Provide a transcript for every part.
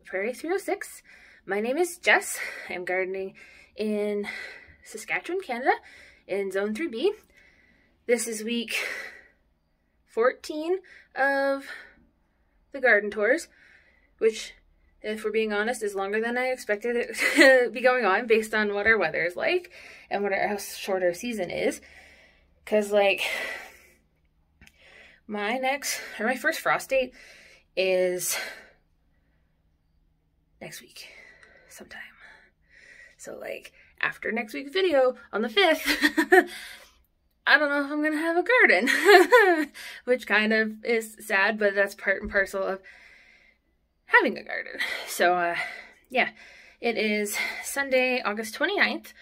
Prairie.306. My name is Jess. I'm gardening in Saskatchewan, Canada, in Zone 3B. This is week 14 of the garden tours, which, if we're being honest, is longer than I expected it to be going on based on what our weather is like and how short our season is. Because, like, my first frost date is next week sometime. So, like, after next week's video on the 5th, I don't know if I'm gonna have a garden, which kind of is sad, but that's part and parcel of having a garden. So, yeah, it is Sunday, August 29th.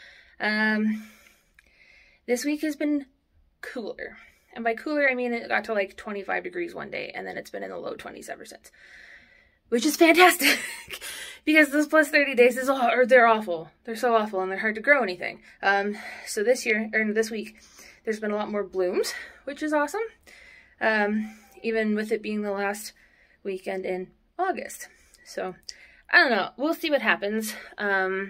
This week has been cooler. And by cooler, I mean it got to like 25 degrees one day, and then it's been in the low 20s ever since. Which is fantastic, because those plus 30 days they're awful. They're so awful, and they're hard to grow anything. So this week, there's been a lot more blooms, which is awesome. Even with it being the last weekend in August. So, I don't know. We'll see what happens. Yeah.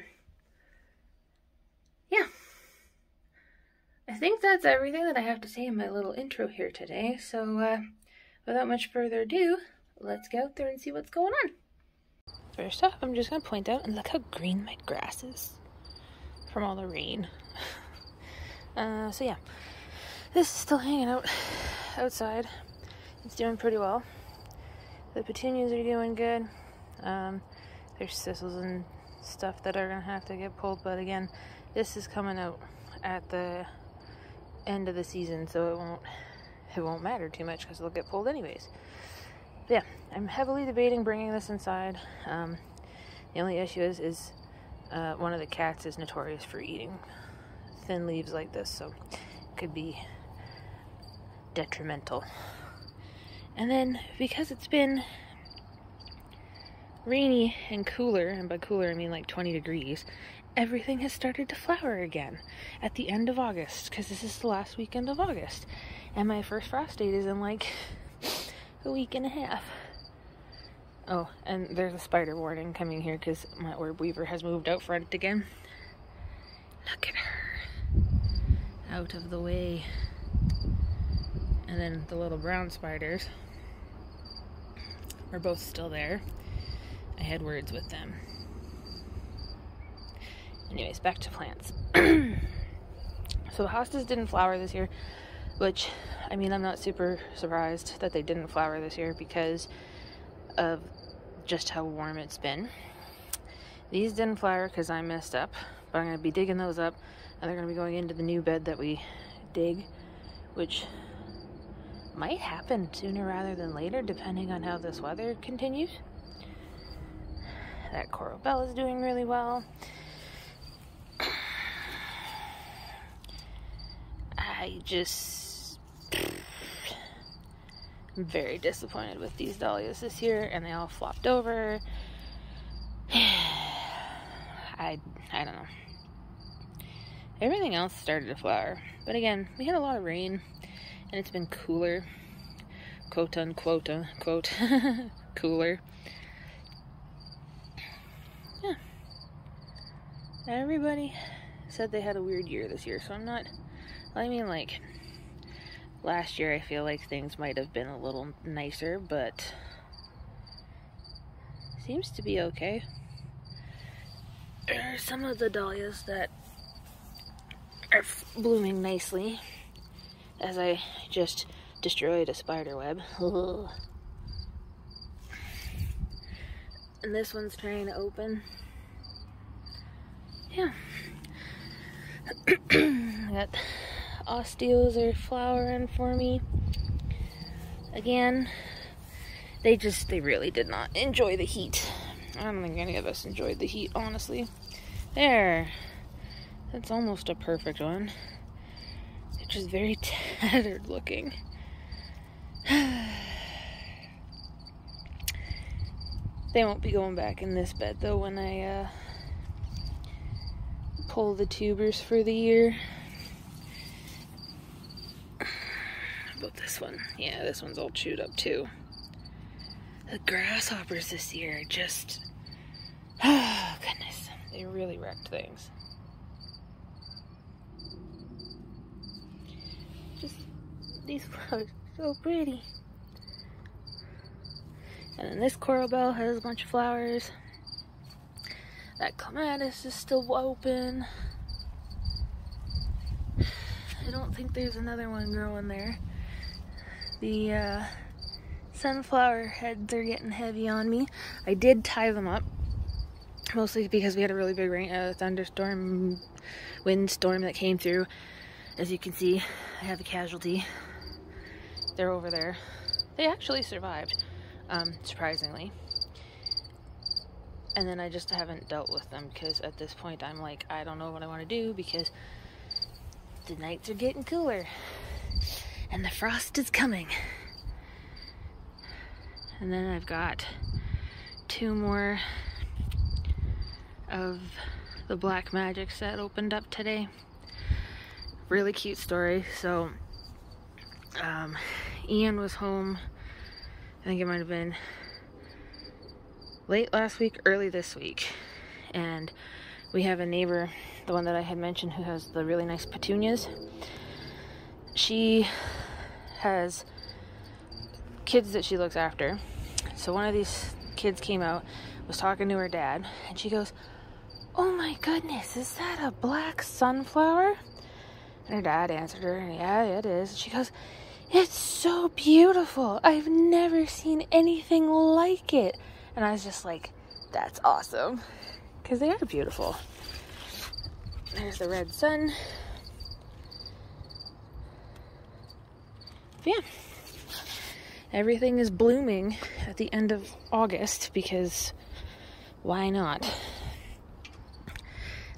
I think that's everything that I have to say in my little intro here today. So, without much further ado, let's get out there and see what's going on. First off, I'm just going to point out, and look how green my grass is from all the rain. So yeah, this is still hanging out outside. It's doing pretty well. The petunias are doing good. There's thistles and stuff that are going to have to get pulled, but again, this is coming out at the end of the season, so it won't matter too much because it'll get pulled anyways. But yeah, I'm heavily debating bringing this inside. The only issue is one of the cats is notorious for eating thin leaves like this, so it could be detrimental. And then because it's been rainy and cooler, and by cooler I mean like 20 degrees, everything has started to flower again at the end of August, because this is the last weekend of August, and my first frost date is in like a week and a half. Oh, and there's a spider warning coming here because my orb weaver has moved out front again. Look at her. Out of the way. And then the little brown spiders are both still there. I had words with them. Anyways, back to plants. So the hostas didn't flower this year, which, I mean, I'm not super surprised that they didn't flower this year because of just how warm it's been. These didn't flower because I messed up, but I'm going to be digging those up, and they're going to be going into the new bed that we dig, which might happen sooner rather than later, depending on how this weather continues. That coral bell is doing really well. I'm very disappointed with these dahlias this year, and they all flopped over. I don't know. Everything else started to flower, but again, we had a lot of rain, and it's been cooler, quote unquote, cooler. Yeah. Everybody said they had a weird year this year, so I mean, like, last year I feel like things might have been a little nicer, but seems to be okay. There are some of the dahlias that are blooming nicely, as I just destroyed a spider web. And this one's trying to open. Yeah. Got osteos are flowering for me. Again, they really did not enjoy the heat. I don't think any of us enjoyed the heat, honestly. There. That's almost a perfect one. It's just very tattered looking. They won't be going back in this bed though when I pull the tubers for the year. How about this one? Yeah, this one's all chewed up too. The grasshoppers this year are just They really wrecked things. Just these flowers, so pretty. And then this coral bell has a bunch of flowers. That clematis is still open. I don't think there's another one growing there. The sunflower heads are getting heavy on me. I did tie them up, mostly because we had a really big thunderstorm, windstorm that came through. As you can see, I have a casualty. They're over there. They actually survived, surprisingly. And then I just haven't dealt with them because at this point I'm like, I don't know what I want to do because the nights are getting cooler and the frost is coming. And then I've got 2 more of the Black Magics that opened up today. Really cute story. So Ian was home, I think it might have been late last week, early this week, and we have a neighbor, the one that I had mentioned, who has the really nice petunias. She has kids that she looks after. So one of these kids came out, was talking to her dad, and she goes, "Oh my goodness, is that a black sunflower?" And her dad answered her, "Yeah, it is." She goes, "It's so beautiful. I've never seen anything like it." And I was just like, that's awesome. Because they are beautiful. There's the red sun. Yeah. Everything is blooming at the end of August because why not?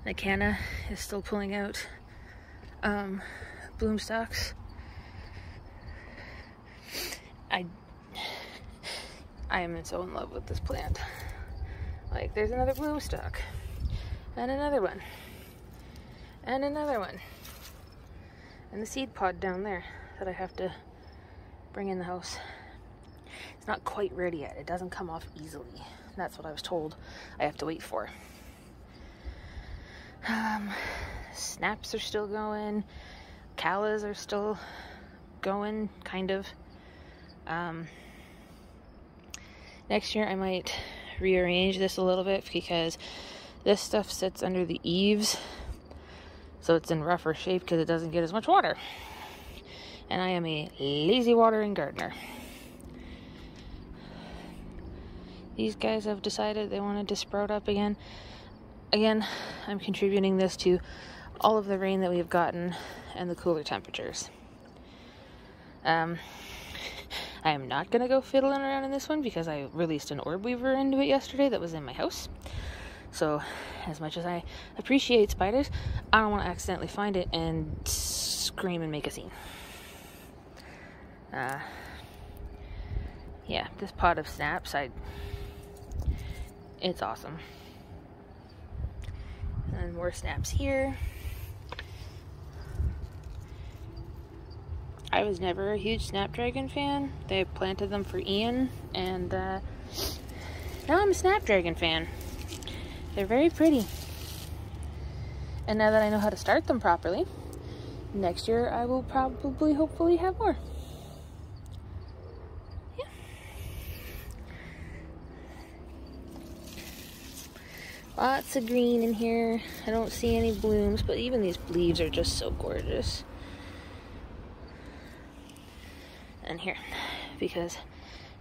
The canna is still pulling out bloom stalks. I am so in love with this plant. Like, there's another bloom stalk, and another one, and another one, and the seed pod down there that I have to bring in the house. It's not quite ready yet. It doesn't come off easily. That's what I was told I have to wait for. Snaps are still going. Callas are still going, kind of. Next year I might rearrange this a little bit because this stuff sits under the eaves, so it's in rougher shape because it doesn't get as much water. And I am a lazy watering gardener. These guys have decided they wanted to sprout up again. Again, I'm contributing this to all of the rain that we've gotten and the cooler temperatures. I am not going to go fiddling around in this one because I released an orb weaver into it yesterday that was in my house. So, as much as I appreciate spiders, I don't want to accidentally find it and scream and make a scene. Yeah, this pot of snaps, it's awesome. And more snaps here. I was never a huge snapdragon fan. They planted them for Ian, and now I'm a snapdragon fan. They're very pretty. And now that I know how to start them properly, next year I will probably, hopefully, have more. Yeah. Lots of green in here. I don't see any blooms, but even these leaves are just so gorgeous. And here, because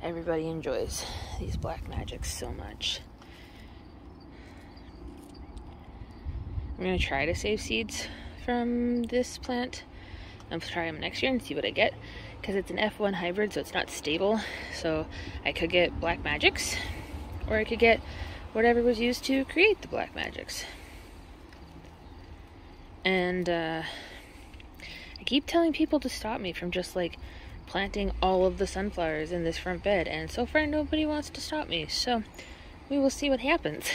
everybody enjoys these Black Magics so much. I'm going to try to save seeds from this plant. I'll try them next year and see what I get, because it's an F1 hybrid, so it's not stable. So I could get Black Magics, or I could get whatever was used to create the Black Magics. And I keep telling people to stop me from just like planting all of the sunflowers in this front bed, and so far nobody wants to stop me, so we will see what happens.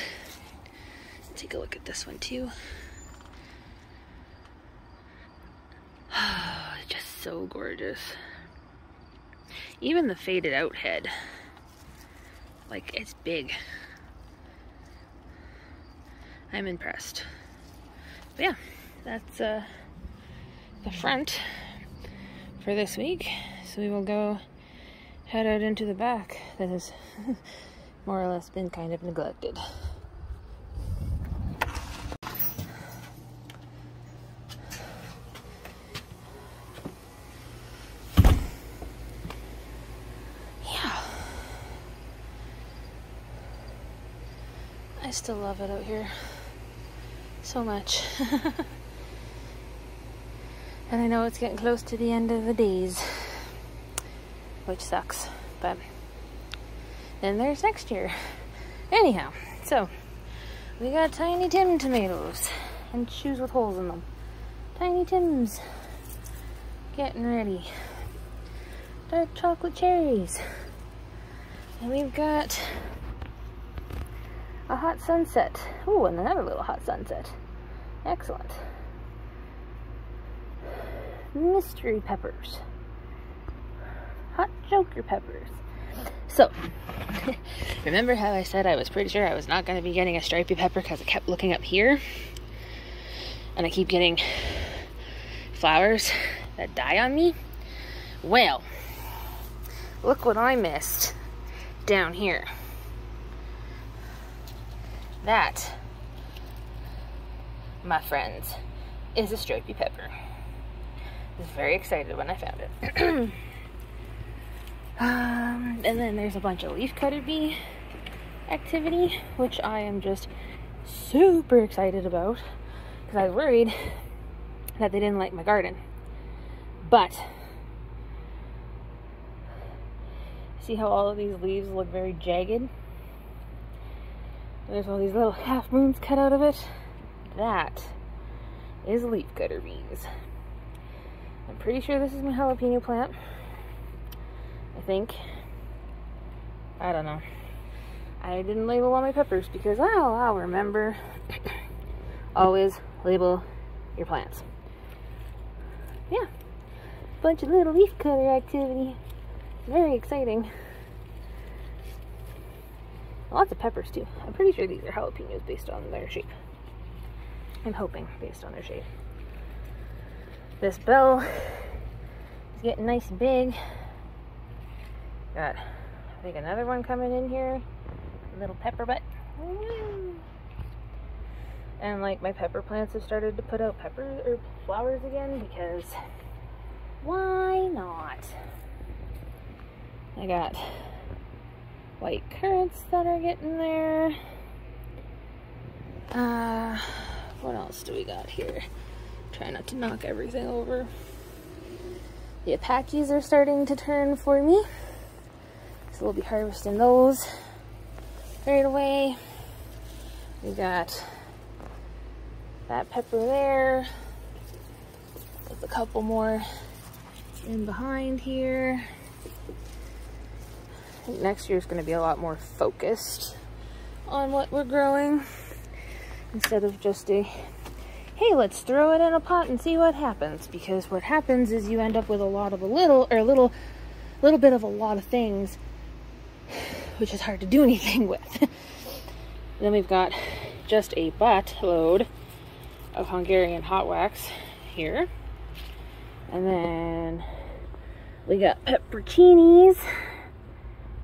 Let's take a look at this one too. Just so gorgeous. Even the faded out head, like, it's big. I'm impressed. But yeah, that's the front for this week. So we will go head out into the back that has more or less been kind of neglected. Yeah. I still love it out here so much. And I know it's getting close to the end of the days, which sucks, but then there's next year. Anyhow, so we got Tiny Tim tomatoes and shoes with holes in them. Tiny Tims getting ready. Dark chocolate cherries. And we've got a hot sunset. Ooh, and another little hot sunset. Excellent. Mystery peppers. Hot joker peppers. So, remember how I said I was pretty sure I was not going to be getting a stripy pepper because I kept looking up here and I keep getting flowers that die on me? Well, look what I missed down here. That, my friends, is a stripy pepper. I was very excited when I found it. And then there's a bunch of leaf cutter bee activity, which I am just super excited about because I was worried that they didn't like my garden. But see how all of these leaves look very jagged? There's all these little half moons cut out of it. That is leaf cutter bees. I'm pretty sure this is my jalapeno plant. I think. I don't know. I didn't label all my peppers because I'll remember. Always label your plants. Yeah. Bunch of little leaf cutter activity. Very exciting. Lots of peppers too. I'm pretty sure these are jalapenos based on their shape. I'm hoping based on their shape. This bell is getting nice and big. Got, I think, another one coming in here. A little pepper butt. And like my pepper plants have started to put out flowers again because why not? I got white currants that are getting there. What else do we got here? Try not to knock everything over. The Apaches are starting to turn for me. So we'll be harvesting those right away. We got that pepper there. There's a couple more in behind here. I think next year is going to be a lot more focused on what we're growing instead of just a, hey, let's throw it in a pot and see what happens. Because what happens is you end up with a lot of a little bit of a lot of things, which is hard to do anything with. Then we've got just a buttload of Hungarian hot wax here. And then we got pepperoncinis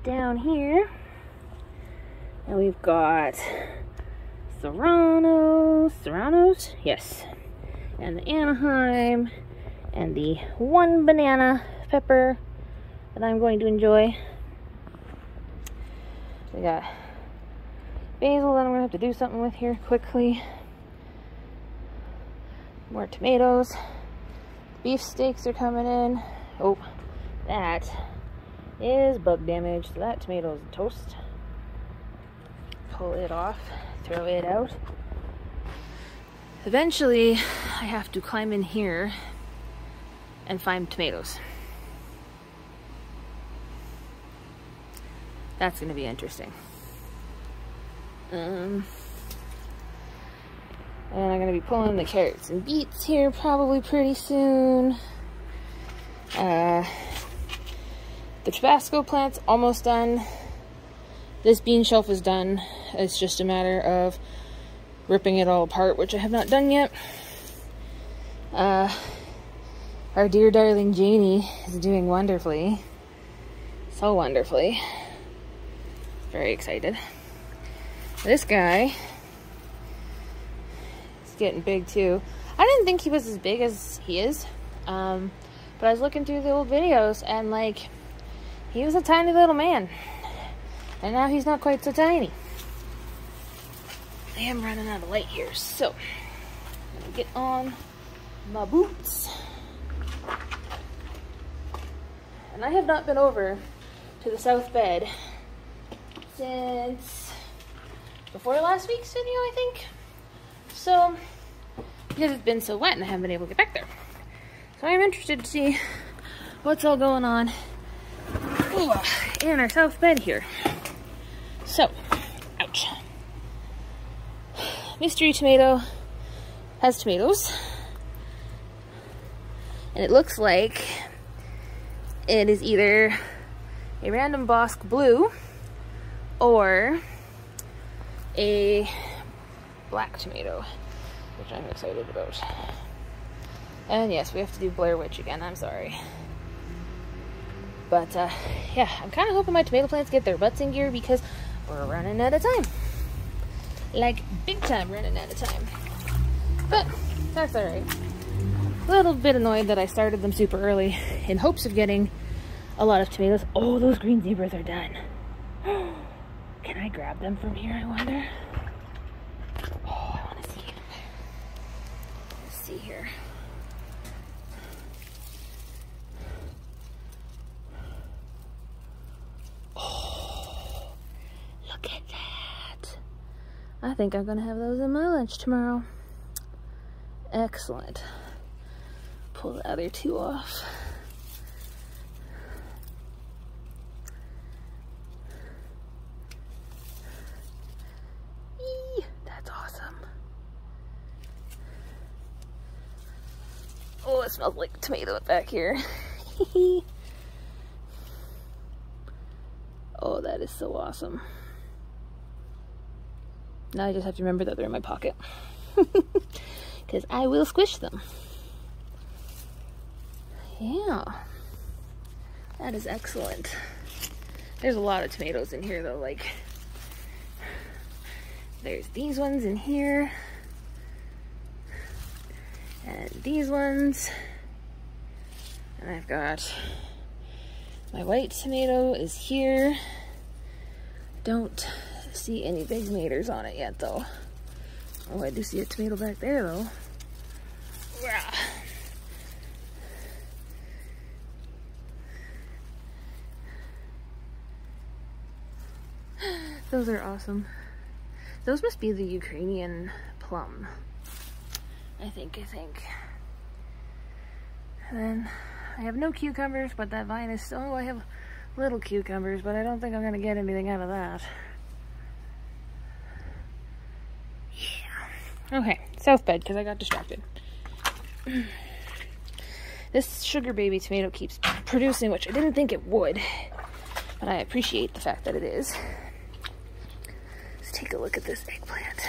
down here. And we've got Serranos, yes. And the Anaheim, and the one banana pepper that I'm going to enjoy. We got basil that I'm going to have to do something with here quickly. More tomatoes. Beef steaks are coming in. Oh, that is bug damage. So that tomato is toast. Pull it off. Throw it out. Eventually, I have to climb in here and find tomatoes. That's going to be interesting. And I'm going to be pulling the carrots and beets here probably pretty soon. The Tabasco plant's almost done. This bean shelf is done. It's just a matter of ripping it all apart, which I have not done yet. Our dear darling Janie is doing wonderfully. So wonderfully. Very excited. This guy is getting big too. I didn't think he was as big as he is. But I was looking through the old videos and like, he was a tiny little man. And now he's not quite so tiny. I am running out of light here, so I'm gonna get on my boots. And I have not been over to the south bed since before last week's video, I think. So, because it's been so wet and I haven't been able to get back there. So I'm interested to see what's all going on in our south bed here. So, ouch. Mystery Tomato has tomatoes. And it looks like it is either a random Bosque Blue or a black tomato, which I'm excited about. And yes, we have to do Blair Witch again, I'm sorry. But yeah, I'm kind of hoping my tomato plants get their butts in gear because we're running out of time. Like, big time running out of time. But that's alright. A little bit annoyed that I started them super early in hopes of getting a lot of tomatoes. Oh, those green zebras are done. Can I grab them from here, I wonder? Oh, I want to see. Let's see here. Oh, look at that. I think I'm going to have those in my lunch tomorrow. Excellent. Pull the other two off. Eee, that's awesome. Oh, it smells like tomato back here. Oh, that is so awesome. Now I just have to remember that they're in my pocket. Because I will squish them. Yeah. That is excellent. There's a lot of tomatoes in here though, like there's these ones in here. And these ones. And I've got my white tomato is here. Don't see any big tomatoes on it yet though. Oh, I do see a tomato back there though. Yeah. Those are awesome. Those must be the Ukrainian plum. I think. And then I have no cucumbers, but that vine is so, I have little cucumbers, but I don't think I'm gonna get anything out of that. Yeah. Okay, south bed, because I got distracted. This sugar baby tomato keeps producing, which I didn't think it would, but I appreciate the fact that it is. Let's take a look at this eggplant.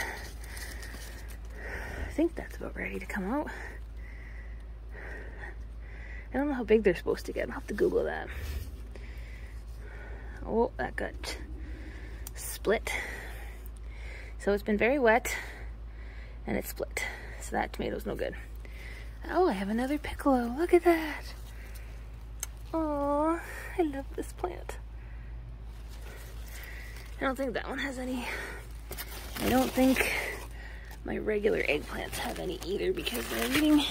I think that's about ready to come out. I don't know how big they're supposed to get. I'll have to Google that. Oh, that got split. So it's been very wet and it's split. So that tomato's no good. Oh, I have another piccolo. Look at that. Oh, I love this plant. I don't think that one has any. I don't think my regular eggplants have any either because they're getting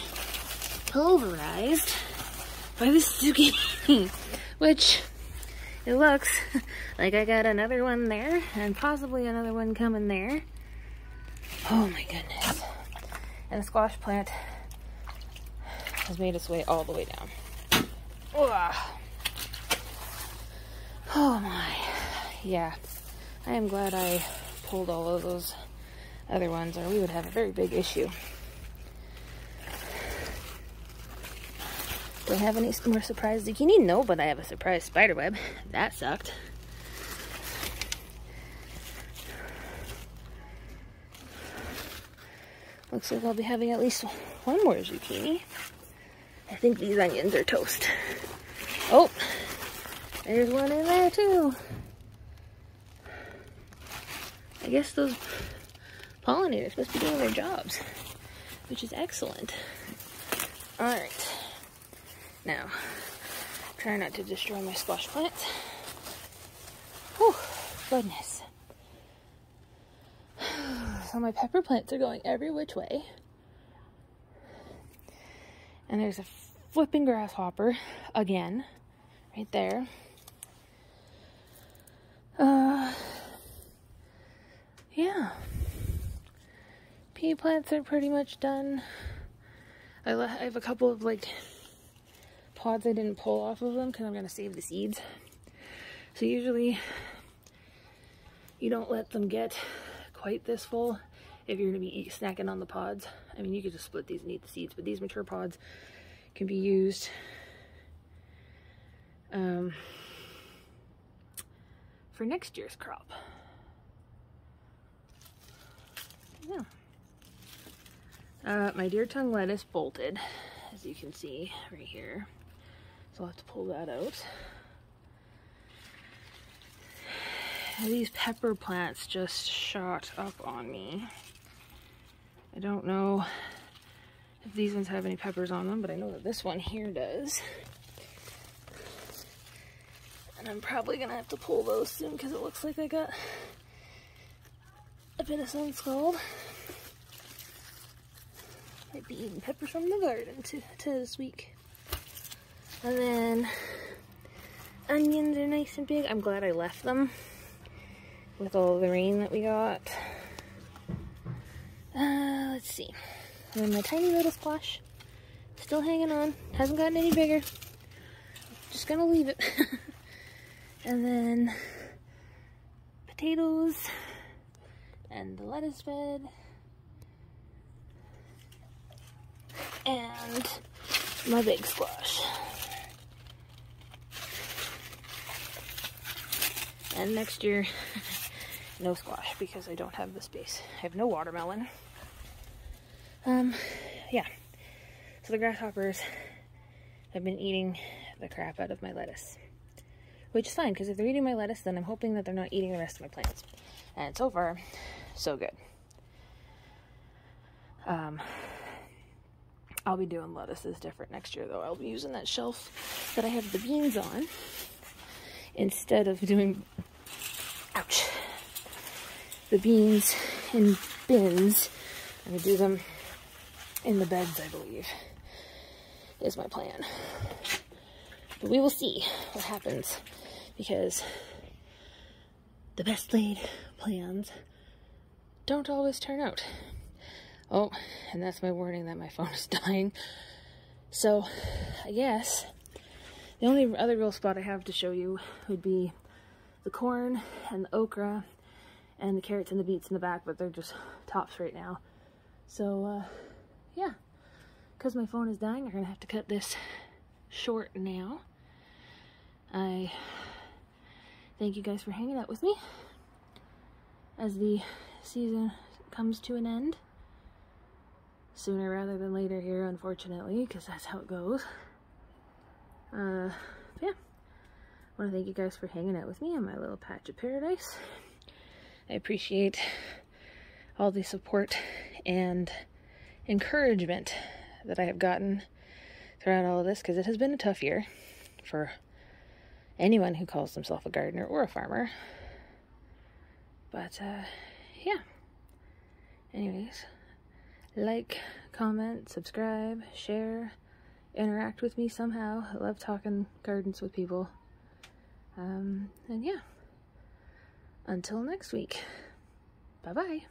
pulverized by this zucchini, which it looks like I got another one there and possibly another one coming there. Oh my goodness. And the squash plant has made its way all the way down. Ugh. Oh my. Yeah. I am glad I pulled all of those other ones or we would have a very big issue. Do I have any more surprise zucchini? No, but I have a surprise spiderweb. That sucked. Looks like I'll be having at least one more zucchini. I think these onions are toast. Oh, there's one in there too. I guess those pollinators must be doing their jobs, which is excellent. Alright, now, try not to destroy my squash plants. Whew, goodness. So my pepper plants are going every which way. And there's a flipping grasshopper again, right there. Yeah. Pea plants are pretty much done. I have a couple of like pods I didn't pull off of them because I'm going to save the seeds. So usually you don't let them get quite this full if you're going to be snacking on the pods. I mean, you could just split these and eat the seeds, but these mature pods can be used for next year's crop. Yeah. My deer tongue lettuce bolted, as you can see right here. So I'll have to pull that out. These pepper plants just shot up on me. I don't know if these ones have any peppers on them, but I know that this one here does. And I'm probably gonna have to pull those soon because it looks like I got a bit of sun scald. Might be eating peppers from the garden to this week. And then onions are nice and big. I'm glad I left them with all the rain that we got. Let's see. And then my tiny little squash, still hanging on. Hasn't gotten any bigger. Just gonna leave it. And then potatoes and the lettuce bed. And my big squash. And next year, no squash because I don't have the space. I have no watermelon. Yeah. So the grasshoppers have been eating the crap out of my lettuce. Which is fine, because if they're eating my lettuce, then I'm hoping that they're not eating the rest of my plants. And so far, so good. I'll be doing lettuces different next year, though. I'll be using that shelf that I have the beans on instead of doing, ouch, the beans in bins. I'm going to do them in the beds, I believe, is my plan. But we will see what happens, because the best laid plans don't always turn out. Oh, and that's my warning that my phone is dying. So, I guess the only other real spot I have to show you would be the corn and the okra and the carrots and the beets in the back, but they're just tops right now. So, yeah, because my phone is dying, I'm going to have to cut this short now. I thank you guys for hanging out with me as the season comes to an end. Sooner rather than later here, unfortunately, because that's how it goes. Yeah. I want to thank you guys for hanging out with me on my little patch of paradise. I appreciate all the support and encouragement that I have gotten throughout all of this, because it has been a tough year for anyone who calls themselves a gardener or a farmer. But, yeah. Anyways, like, comment, subscribe, share, interact with me somehow. I love talking gardens with people. And yeah, until next week, bye-bye.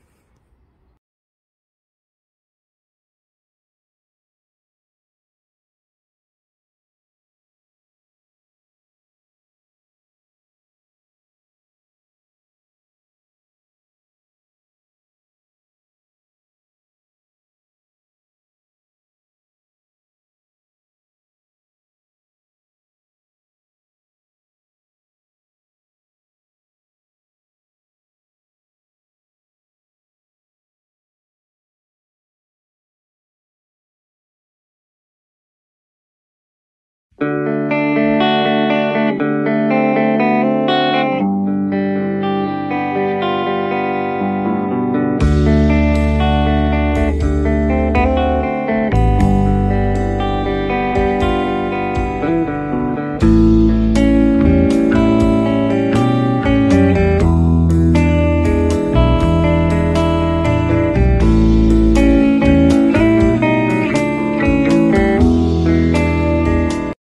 you.